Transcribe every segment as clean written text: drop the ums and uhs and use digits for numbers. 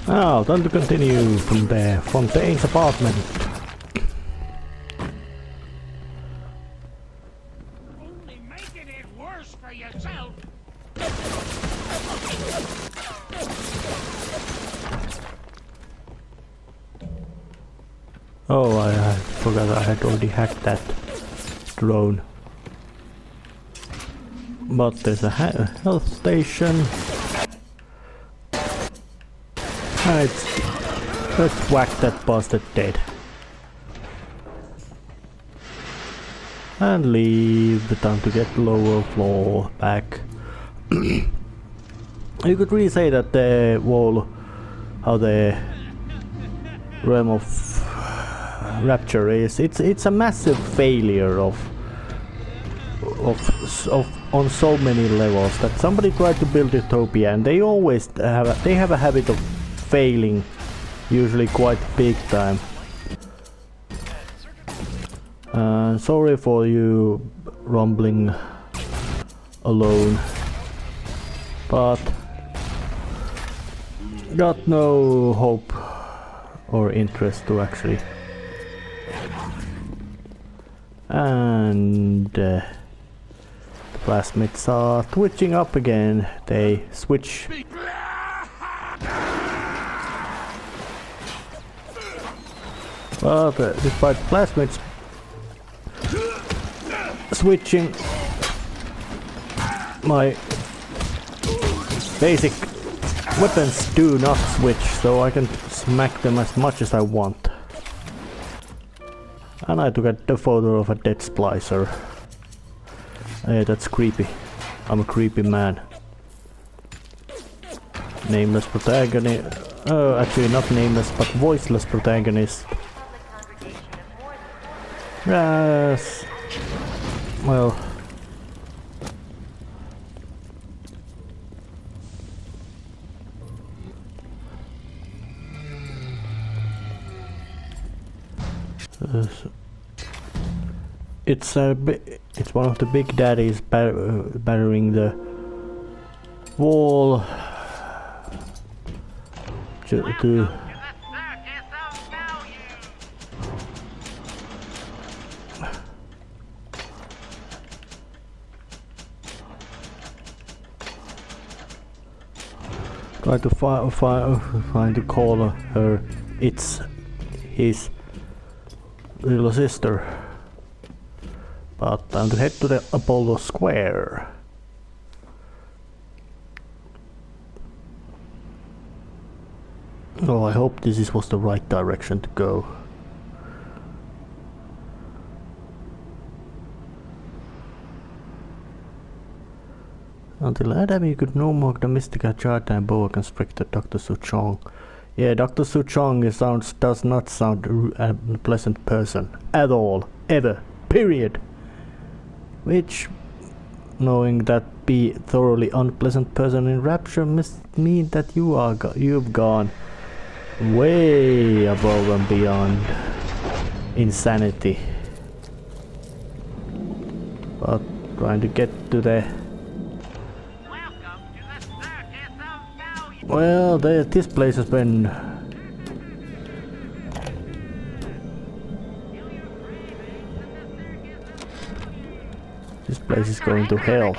Now, time to continue from the Fontaine's apartment. Only making it worse for yourself. Oh, I forgot I had already hacked that drone. But there's a health station. Let's whack that bastard dead. And leave the time to get lower floor back. You could really say that the wall, how the realm of rapture is, it's a massive failure on so many levels that somebody tried to build utopia and they always have a habit of failing, usually quite big time. Sorry for you rumbling alone, but got no hope or interest to actually. And the plasmids are twitching up again. They switch. But despite plasmids switching, my basic weapons do not switch, so I can smack them as much as I want. And I took a photo of a dead splicer. Hey, that's creepy. I'm a creepy man. Nameless protagonist. Oh, actually not nameless, but voiceless protagonist. Yes. Well. It's one of the big daddies battering the wall to try to find to call her. It's his little sister. But time to head to the Apollo Square. Oh, I hope this was the right direction to go. Until Adam you could no more the mystical charter and boa constrictor Dr. Suchong. Yeah, Dr. Suchong does not sound a pleasant person at all, ever, period. Which, knowing that be thoroughly unpleasant person in Rapture must mean that you've gone way above and beyond insanity. But trying to get to the well, this place has been this place is going to hell.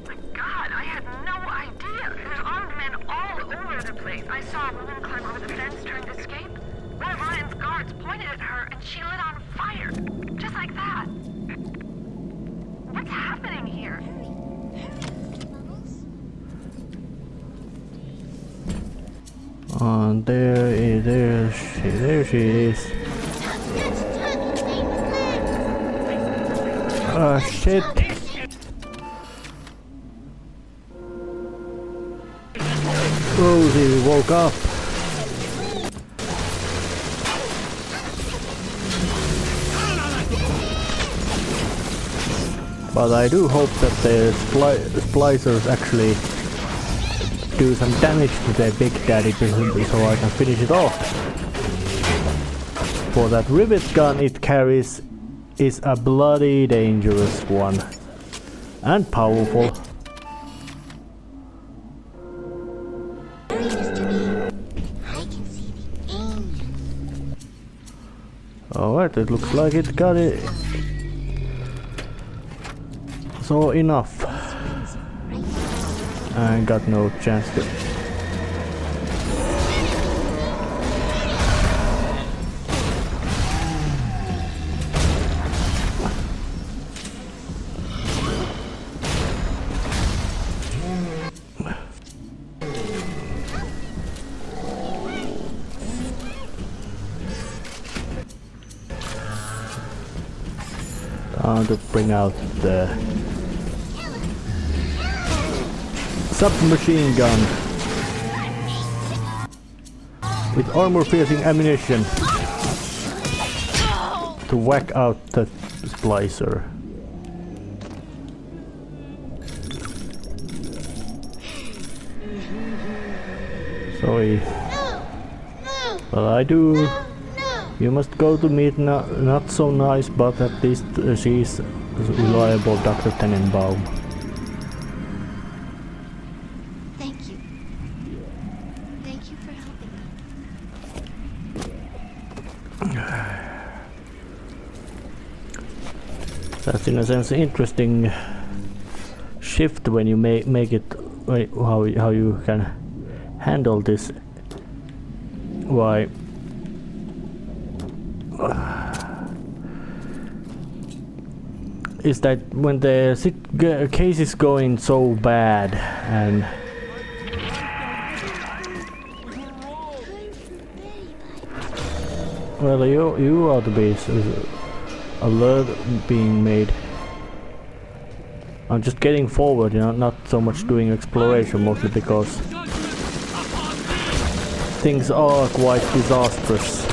My God, I had no idea. There's armed men all over the place. I saw a woman climb over the fence trying to escape. One of Ryan's guards pointed at her and she lit on fire. Just like that. What's happening here? And there she is. Ah, shit. Rosie woke up. But I do hope that the splicers actually do some damage to the Big Daddy so I can finish it off. For that rivet gun it carries is a bloody dangerous one. And powerful. bring this to me. I can see the angel. Alright, it looks like it got it. So enough. I got no chance to. To bring out the submachine gun with armor-piercing ammunition to whack out the splicer. Sorry, but I do. You must go to meet not so nice, but at least she's reliable Dr. Tenenbaum. Thank you. Thank you for helping me. That's in a sense an interesting shift when you make it how you can handle this. Why? Is that when the case is going so bad and well, you ought to be alert being made. I'm just getting forward, you know, not so much doing exploration, mostly because things are quite disastrous.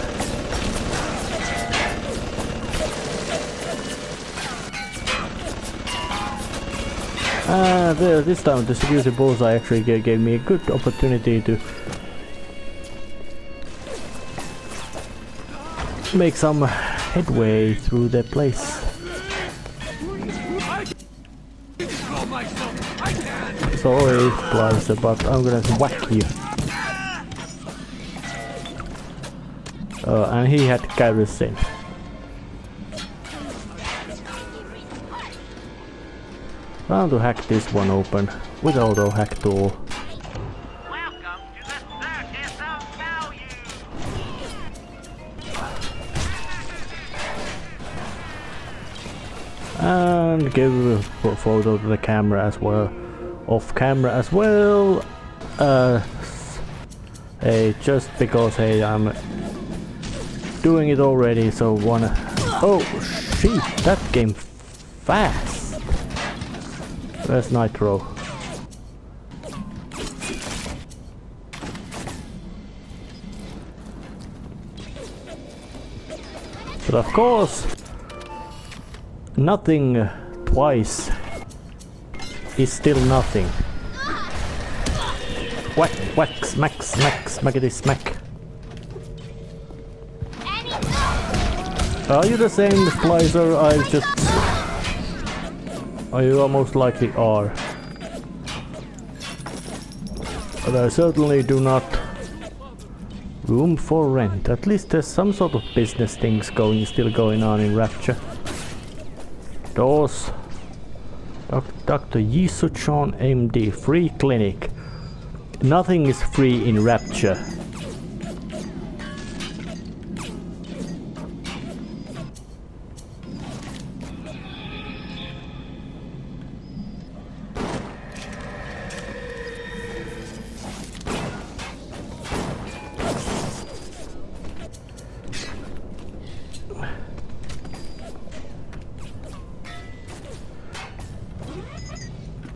This time the security bullseye actually gave me a good opportunity to make some headway through the place. Sorry, Splicer, but I'm gonna whack you. And he had kerosene. Time to hack this one open with auto hack tool. Welcome to the circus of value. And give a photo to the camera as well. Off camera as well. Hey, just because hey, I'm doing it already, so wanna. Oh shit, that came fast. Where's Nitro? But of course, nothing twice is still nothing. Whack, whack, smack, smack, smackety smack. Are you the same Splicer? I just... Oh, you most likely are. But I certainly do not... Room for rent. At least there's some sort of business things still going on in Rapture. Doors. Dr. Yisuchon MD. Free clinic. Nothing is free in Rapture.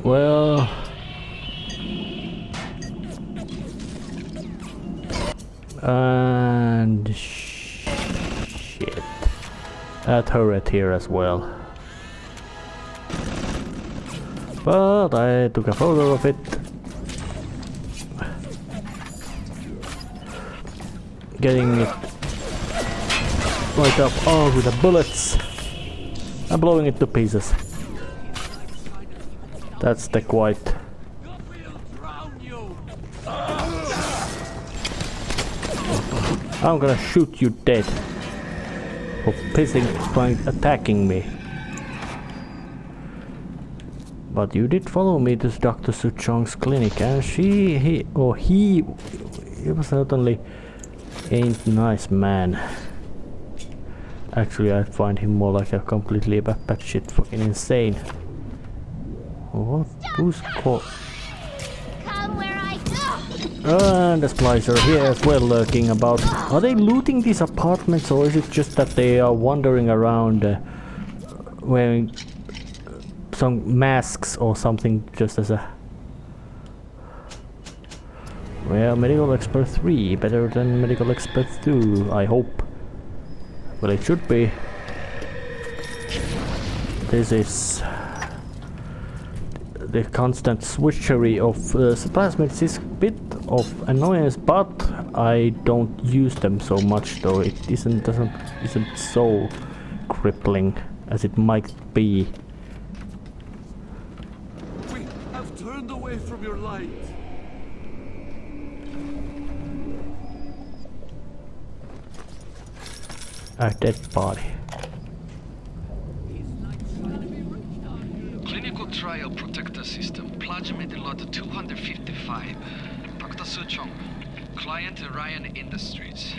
Well, and shit, a turret here as well. But I took a photo of it. Getting it right up armed with the bullets and blowing it to pieces. That's the quite I'm gonna shoot you dead for attacking me. But you did follow me to Dr. Suchong's clinic, and he was certainly ain't nice man. Actually, I find him more like a completely batshit fucking insane. What? Who's called? Come where I go. And the Splicer here as well lurking about. Are they looting these apartments, or is it just that they are wandering around wearing some masks or something just as a... Well, Medical Expert 3, better than Medical Expert 2, I hope. Well, it should be. This is... The constant switchery of plasmids is a bit of annoyance, but I don't use them so much, though it isn't so crippling as it might be. We have turned away from your light. A dead body. Clinical trial protector system, plasmid lot 255. Dr. Suchong, client Ryan Industries.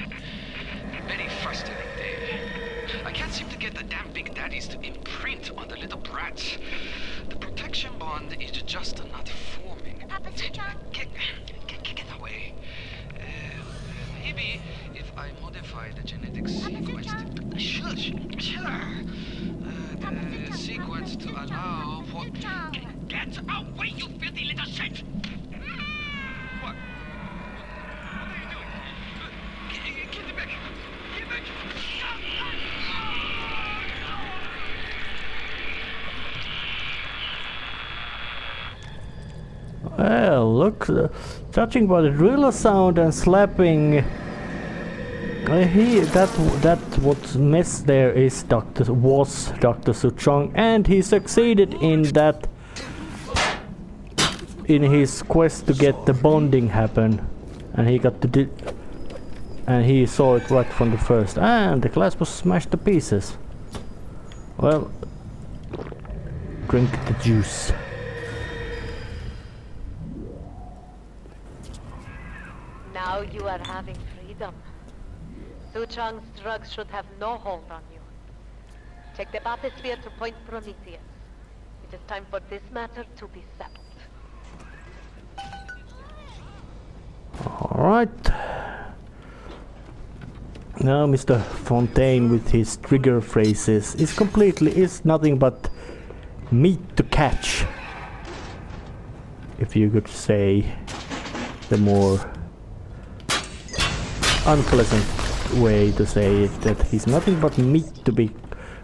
Very frustrating day. I can't seem to get the damn big daddies to imprint on the little brats. The protection bond is just not forming. Papa Suchong. Get away. Maybe if I modify the genetic sequence... Shush! The sequence to allow for... Get away, you filthy little shit! What? What are you doing? Give it back! Give it back! Well, look, judging by the driller sound and slapping, that what mess there is Dr. Suchong, and he succeeded in that, in his quest to get the bonding happen, and he got to and he saw it right from the first, and the glass was smashed to pieces. Well, drink the juice. Now you are having freedom. Suchong's drugs should have no hold on you. Take the bathysphere to Point Prometheus. It is time for this matter to be settled. Alright. Now Mr. Fontaine with his trigger phrases is nothing but meat to catch. If you could say the more unpleasant way to say it, that he's nothing but meat to be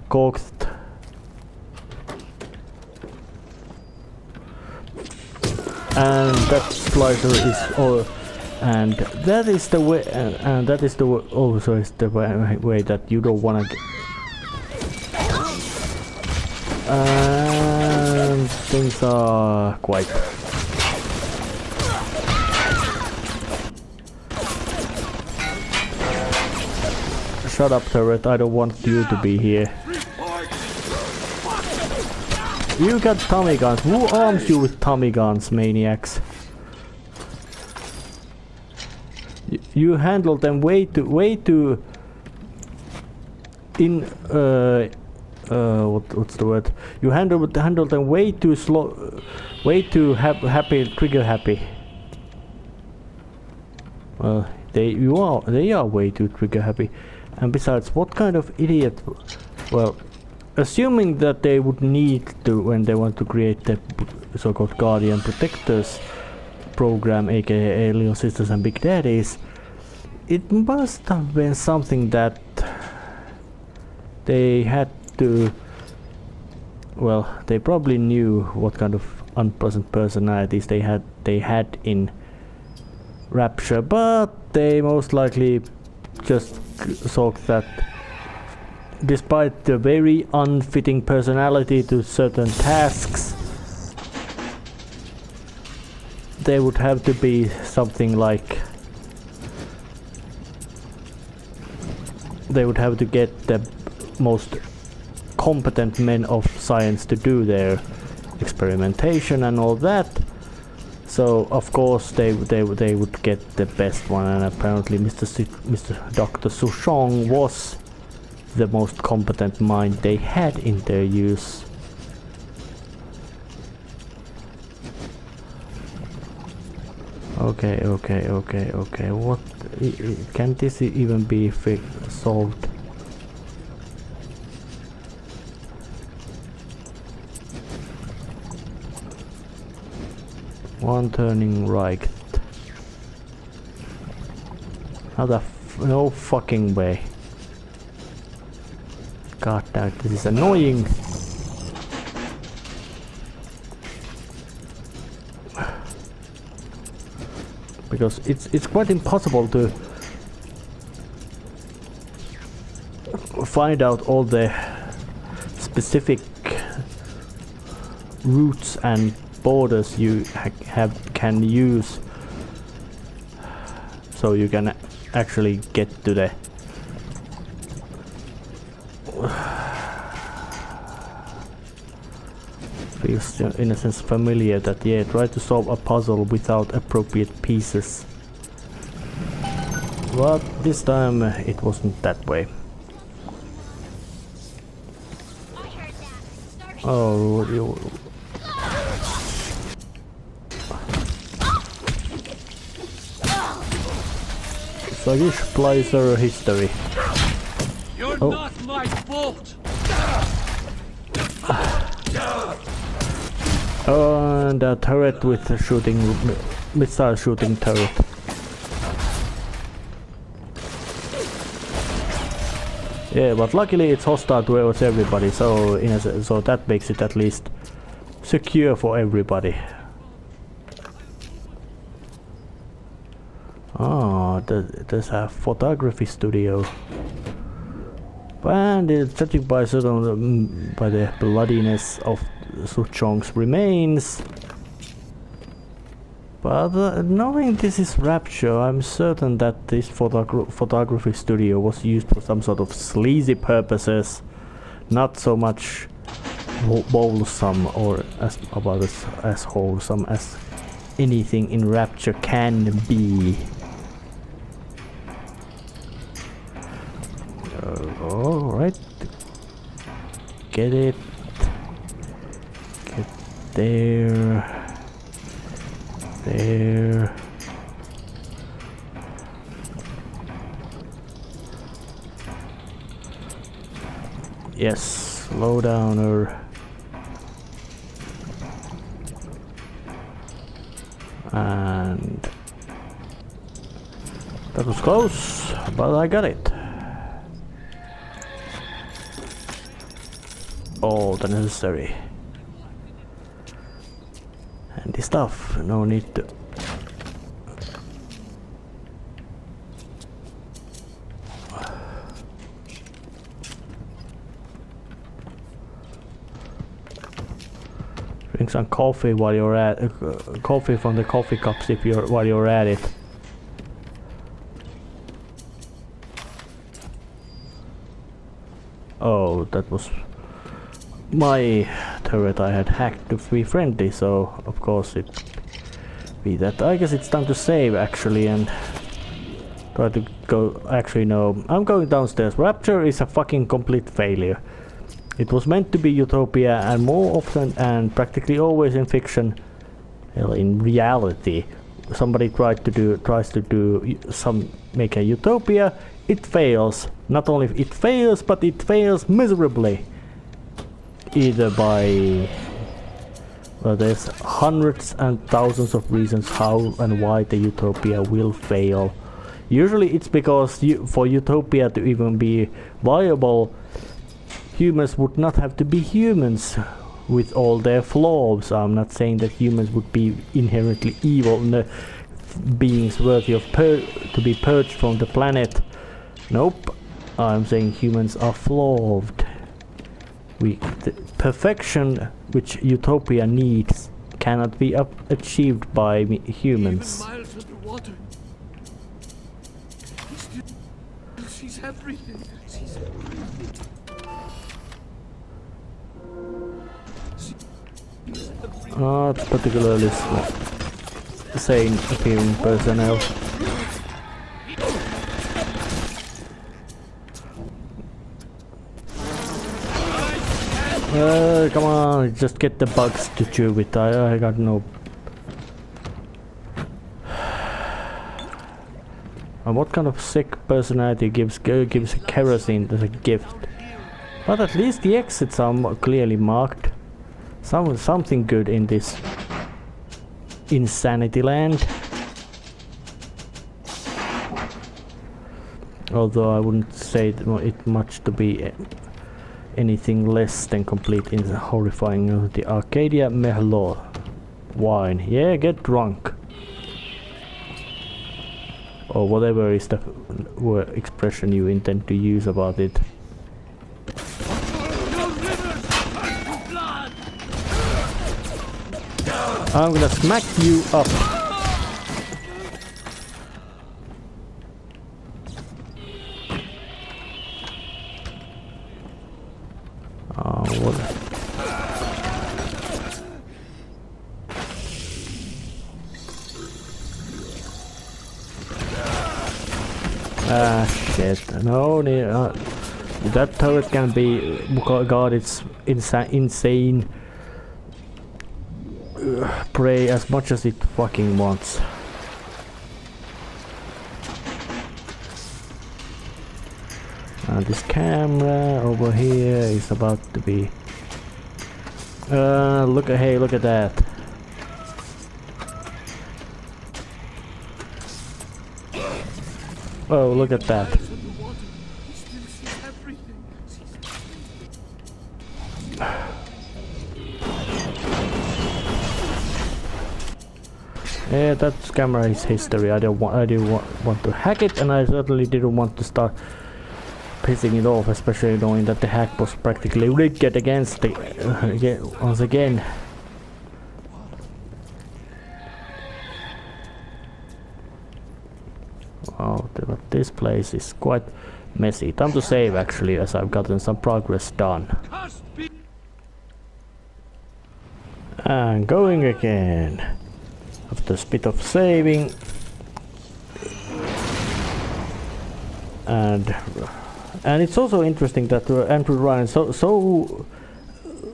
cooked. And that slicer is all, and that is the way, and that is the also is the way that you don't wanna get. And things are quite. Shut up, turret, I don't want you to be here. You got Tommy guns. Who arms you with Tommy guns, maniacs? You handle them way too what's the word? You handle them way too slow, way too trigger happy. Well, they are way too trigger happy. And besides, what kind of idiot? Well, assuming that they would need to, when they want to create the so-called Guardian Protectors program, aka Alien Sisters and Big Daddies, it must have been something that they had to. Well, they probably knew what kind of unpleasant personalities they had in Rapture, but they most likely just thought that despite the very unfitting personality to certain tasks, they would have to be something like they would have to get the most competent men of science to do their experimentation and all that. So of course they would get the best one, and apparently Mr. Dr. Souchong was the most competent mind they had in their use. Okay. What can this even be solved? One turning right. No fucking way. God damn, this is annoying. Because it's quite impossible to find out all the specific routes and borders you can use, so you can actually get to the feels in a sense familiar that try to solve a puzzle without appropriate pieces, but this time it wasn't that way. Oh, Sluggish Blazer history. You're not my fault. And a turret with a missile shooting turret. Yeah, but luckily it's hostile towards everybody, so so that makes it at least secure for everybody. Oh, there's a photography studio. And it's judging by the bloodiness of Souchong's remains. But knowing this is Rapture, I'm certain that this photography studio was used for some sort of sleazy purposes, not so much wholesome or as wholesome as anything in Rapture can be. Alright. Get it. Get there. There. Yes, slow down her. And that was close, but I got it. All the necessary handy stuff. No need to drink some coffee while you're at coffee from the coffee cups while you're at it. Oh, that was my turret I had hacked to be friendly, so of course it be that. I guess it's time to save actually and try to go. Actually no, I'm going downstairs. Rapture is a fucking complete failure. It was meant to be utopia, and more often and practically always in fiction, well, in reality, somebody tries to make a utopia. It fails. Not only it fails, but it fails miserably. Either by, well, there's hundreds and thousands of reasons how and why the utopia will fail. Usually it's because for utopia to even be viable, humans would not have to be humans with all their flaws. I'm not saying that humans would be inherently evil, no, beings worthy of to be purged from the planet. Nope. I'm saying humans are flawed. The perfection which utopia needs cannot be achieved by humans. Even miles underwater, he still She's everything. She's everything. Not particularly sane appearing personnel. Come on, just get the bugs to chew with. I got no. And what kind of sick personality gives kerosene as a gift? But at least the exits are clearly marked. Something good in this insanity land. Although I wouldn't say it much to be anything less than complete in the horrifying the Arcadia Merlot wine. Yeah, get drunk. Or whatever is the expression you intend to use about it. I'm gonna smack you up. Oh, what? Ah, shit. No, that turret can be guarded insane prey as much as it fucking wants. And this camera over here is about to be look at that. Oh, look at that. Yeah, that camera is history. I do want to hack it, and I certainly didn't want to start pissing it off, especially knowing that the hack was practically rigged against the once again. Wow, but this place is quite messy. Time to save actually, as I've gotten some progress done. And going again. After a bit of saving. And it's also interesting that Andrew Ryan so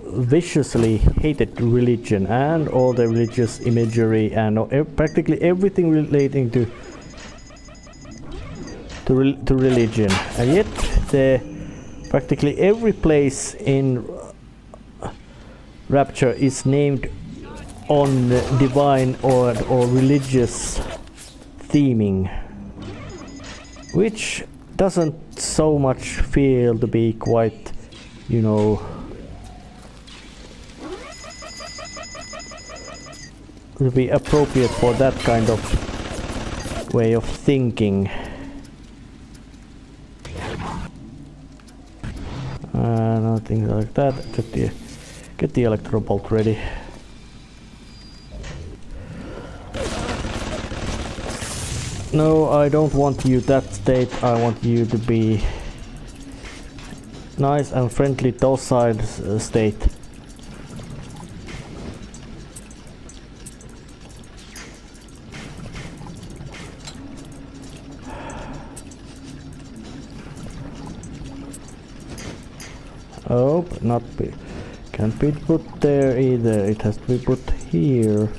viciously hated religion and all the religious imagery and practically everything relating to religion, and yet practically every place in Rapture is named on divine or religious theming, which doesn't so much feel to be quite, you know, to be appropriate for that kind of way of thinking. Nothing like that. Get the electro bolt ready. No, I don't want you that state. I want you to be nice and friendly, docile state. Oh, but can't be put there either. It has to be put here.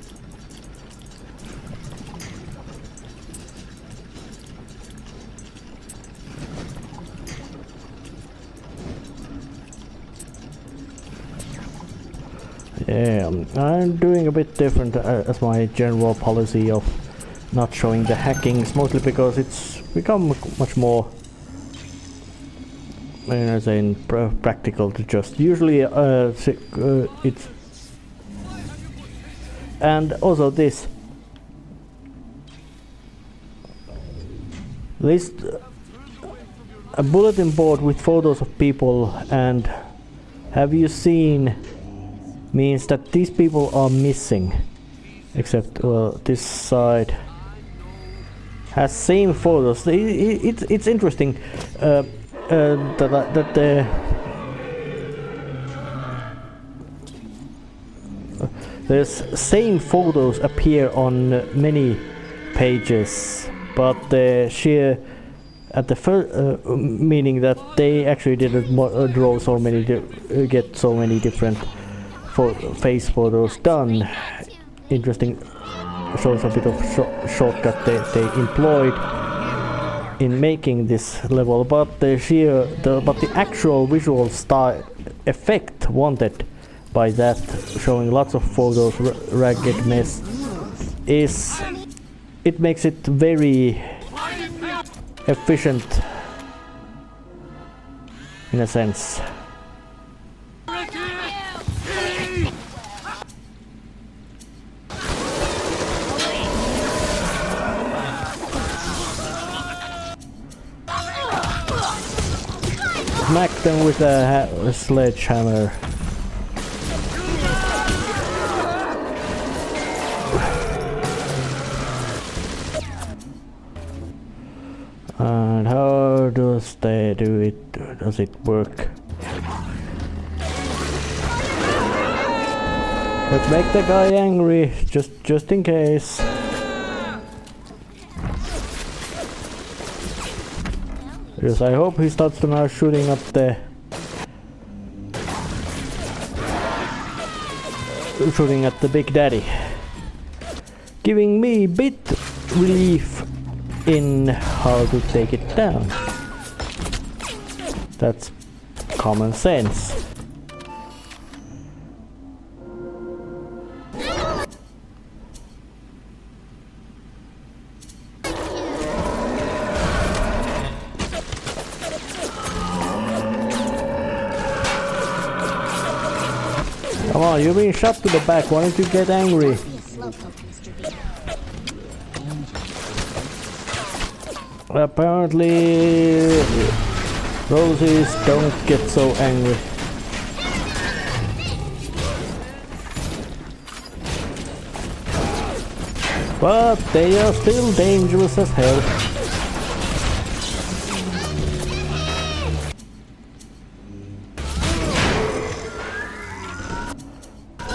Yeah, I'm doing a bit different as my general policy of not showing the hackings, mostly because it's become much more, as in practical to just usually it's, and also this a bulletin board with photos of people and have you seen means that these people are missing, except well this side. has same photos. It's interesting that there's same photos appear on many pages, but the sheer at the first meaning that they actually didn't draw so many get so many different face photos done. Interesting, shows a bit of shortcut they employed in making this level, but the actual visual style effect wanted by that, showing lots of photos, ragged mess, is it makes it very efficient in a sense. Smack them with a sledgehammer. And how does they do it? Does it work? Let's make the guy angry, just in case. Because I hope he starts to now shooting up the Big Daddy, giving me bit relief in how to take it down. That's common sense. Come on, you're being shot to the back. Why don't you get angry? Apparently, roses don't get so angry. But they are still dangerous as hell.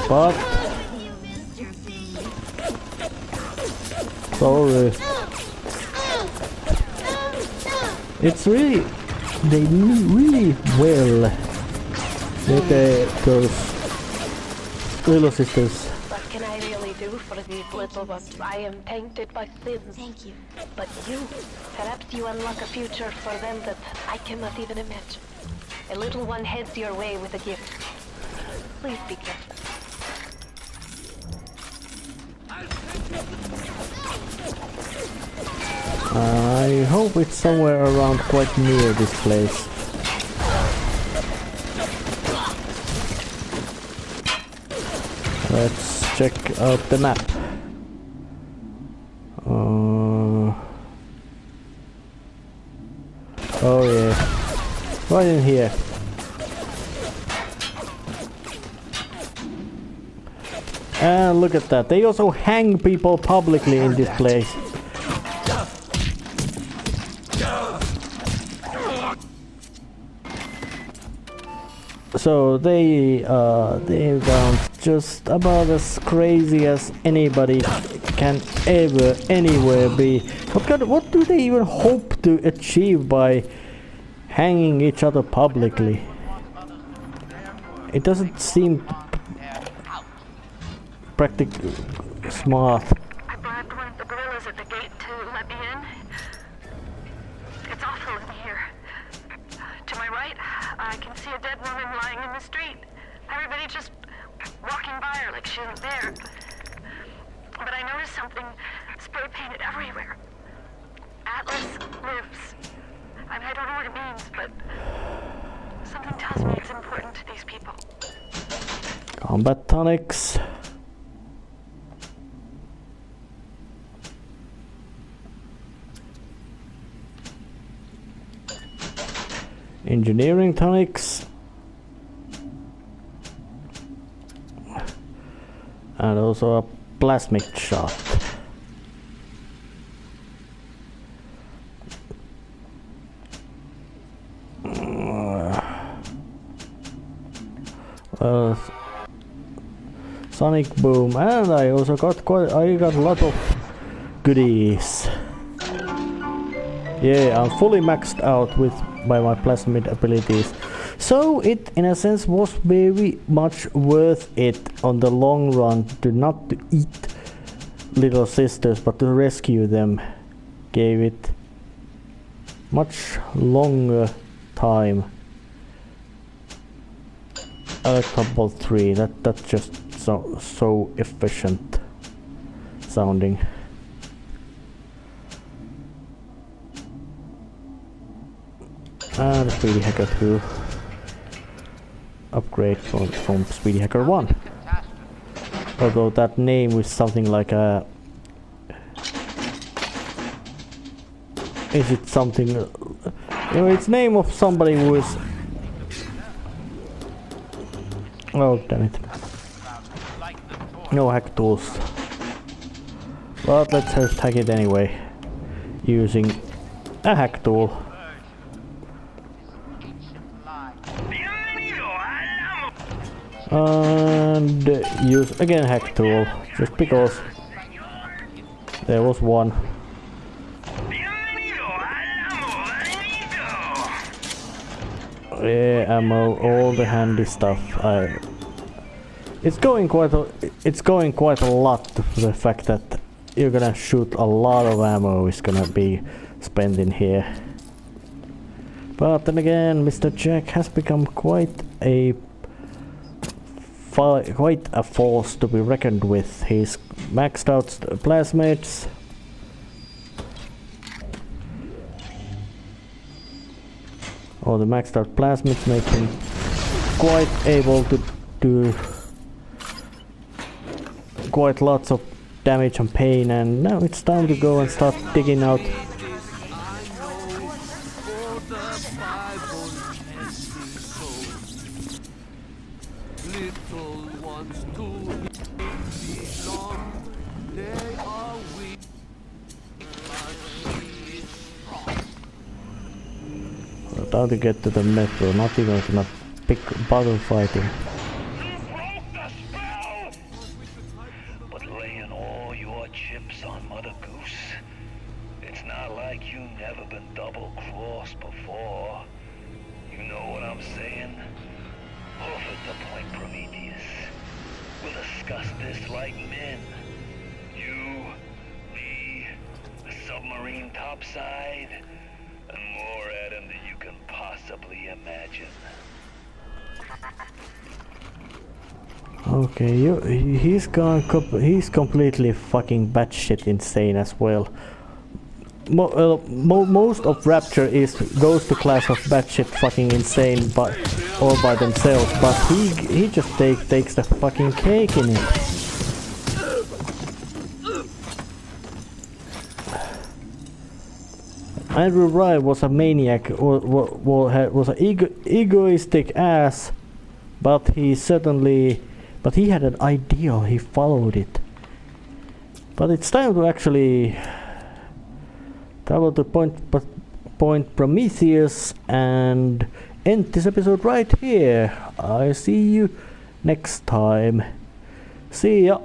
But sorry. It's really, they really well with those little sisters. What can I really do for these little ones? I am tainted by sin. Thank you. But you, perhaps you unlock a future for them that I cannot even imagine. A little one heads your way with a gift. Please be careful. I hope it's somewhere around quite near this place. Let's check out the map. Oh yeah, right in here. And look at that, they also hang people publicly in this place. So they are just about as crazy as anybody can ever anywhere be. What do they even hope to achieve by hanging each other publicly? It doesn't seem practically smart. I bribed one of the gorillas at the gate to let me in. It's awful in here. To my right, I can see a dead woman lying in the street. Everybody just walking by her like she isn't there. But I noticed something spray painted everywhere. Atlas lives. I mean, I don't know what it means, but something tells me it's important to these people. Combat tonics. Engineering tonics. And also a plasmic shot. Sonic Boom, and I also got I got a lot of goodies. Yeah, I'm fully maxed out by my plasmid abilities. So it, in a sense, was very much worth it on the long run to not to eat little sisters, but to rescue them. Gave it much longer time. Electable 3, that's just so efficient sounding. And Speedy Hacker 2 upgrade from Speedy Hacker 1. Although that name was something like a... Is it something... You know, it's name of somebody who is... Oh, damn it. No hack tools. But let's just hack it anyway. Using a hack tool. And use again hack tool, just because there was one. Yeah, ammo, all the handy stuff. It's going quite a lot. The fact that you're gonna shoot a lot of ammo is gonna be spent in here. But then again, Mr. Jack has become quite a force to be reckoned with. He's maxed out plasmids. Or the maxed out plasmids make him quite able to do quite lots of damage and pain, and now it's time to go and start digging out. Time to get to the metro, not even gonna pick battle fighting. You broke the spell! But laying all your chips on Mother Goose, it's not like you never been double-crossed before. You know what I'm saying? Hoof at the point, Prometheus. We'll discuss this like men. You, me, the submarine topside, and more at him than you can possibly imagine. Okay, he's completely fucking batshit insane as well. Most of Rapture goes to class of batshit fucking insane, but all by themselves. But he just takes the fucking cake in it. Andrew Ryan was a maniac, or was an egoistic ass, but he had an ideal. He followed it. But it's time to actually travel to Point Prometheus and end this episode right here. I see you next time. See ya.